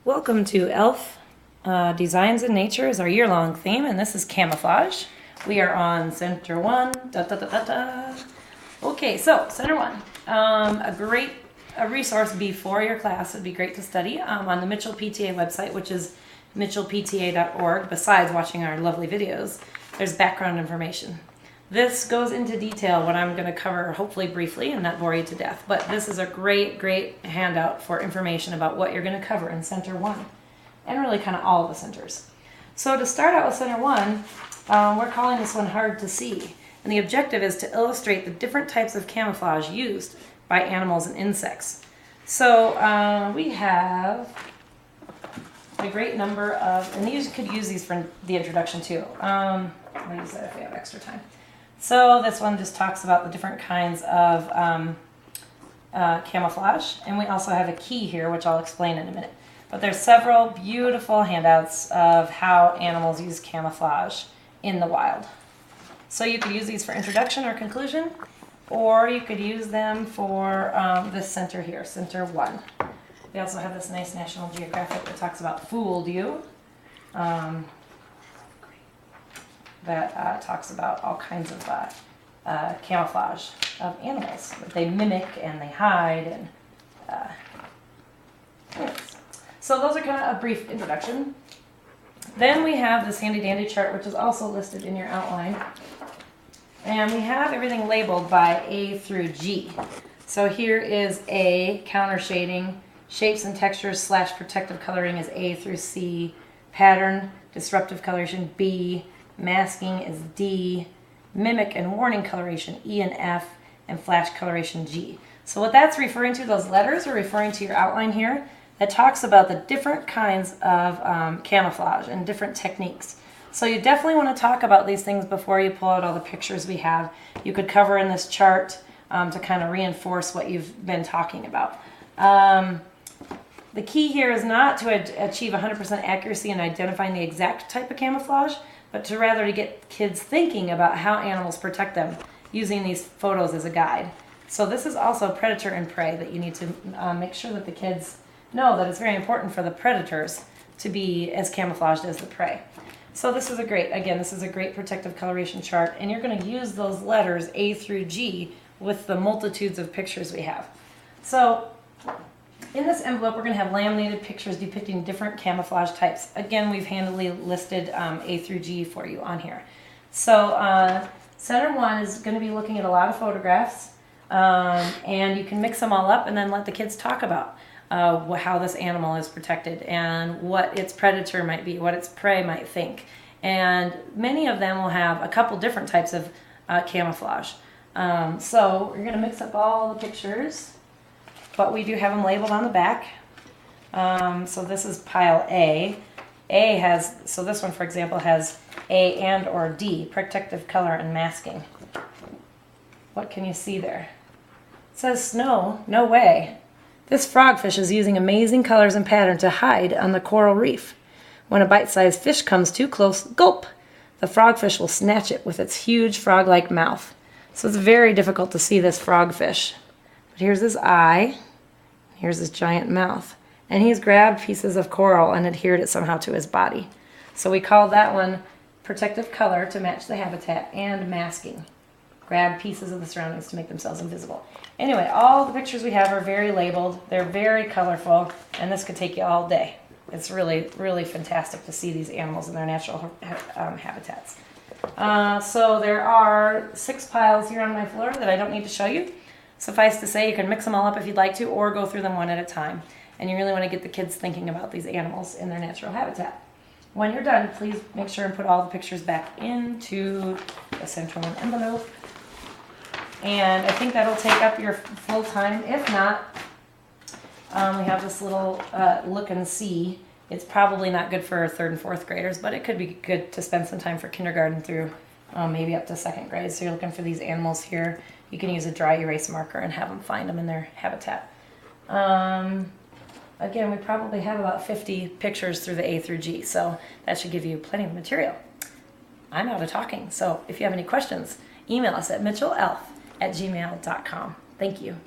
Welcome to ELF Designs in Nature is our year-long theme, and this is camouflage. We are on Center 1. Okay, so Center 1. A resource before your class would be great to study on the Mitchell PTA website, which is mitchellpta.org. Besides watching our lovely videos, there's background information. This goes into detail what I'm going to cover, hopefully briefly and not bore you to death. But this is a great handout for information about what you're going to cover in Center 1, and really kind of all of the centers. So to start out with Center 1, we're calling this one Hard to See. And the objective is to illustrate the different types of camouflage used by animals and insects. So we have a great number of, and you could use these for the introduction too. I'll use that if we have extra time. So this one just talks about the different kinds of camouflage, and we also have a key here, which I'll explain in a minute. But there's several beautiful handouts of how animals use camouflage in the wild. So you could use these for introduction or conclusion, or you could use them for this center here, Center 1. We also have this nice National Geographic that talks about Fooled You. That talks about all kinds of camouflage of animals. They mimic and they hide. So those are kind of a brief introduction. Then we have this handy dandy chart, which is also listed in your outline. And we have everything labeled by A through G. So here is A, counter shading, shapes and textures / protective coloring is A through C, pattern, disruptive coloration B, masking is D, mimic and warning coloration E and F, and flash coloration G. So what that's referring to, those letters are referring to your outline here that talks about the different kinds of camouflage and different techniques. So you definitely want to talk about these things before you pull out all the pictures we have. You could cover in this chart to kind of reinforce what you've been talking about. The key here is not to achieve 100% accuracy in identifying the exact type of camouflage, but to rather to get kids thinking about how animals protect them using these photos as a guide. So this is also predator and prey that you need to make sure that the kids know that it's very important for the predators to be as camouflaged as the prey. So this is a great protective coloration chart, and you're going to use those letters A through G with the multitudes of pictures we have. So in this envelope, we're going to have laminated pictures depicting different camouflage types. Again, we've handily listed A through G for you on here. So Center 1 is going to be looking at a lot of photographs, and you can mix them all up and then let the kids talk about how this animal is protected and what its predator might be, what its prey might think. And many of them will have a couple different types of camouflage. So we're going to mix up all the pictures, but we do have them labeled on the back. So this is pile A. A has, so this one, for example, has A and or D, protective color and masking. What can you see there? It says snow. No way. This frogfish is using amazing colors and pattern to hide on the coral reef. When a bite-sized fish comes too close, gulp! The frogfish will snatch it with its huge frog-like mouth. So it's very difficult to see this frogfish. But here's his eye, here's his giant mouth, and he's grabbed pieces of coral and adhered it somehow to his body. So we call that one protective color to match the habitat, and masking. Grab pieces of the surroundings to make themselves invisible. Anyway, all the pictures we have are very labeled, they're very colorful, and this could take you all day. It's really fantastic to see these animals in their natural habitats. So there are 6 piles here on my floor that I don't need to show you. Suffice to say, you can mix them all up if you'd like to, or go through them one at a time. And you really want to get the kids thinking about these animals in their natural habitat. When you're done, please make sure and put all the pictures back into the Center 1 envelope. And I think that'll take up your full time. If not, we have this little look and see. It's probably not good for 3rd and 4th graders, but it could be good to spend some time for kindergarten through maybe up to 2nd grade. So you're looking for these animals here. You can use a dry erase marker and have them find them in their habitat. Again, we probably have about 50 pictures through the A through G, so that should give you plenty of material. I'm out of talking, so if you have any questions, email us at mitchellelf@gmail.com. Thank you.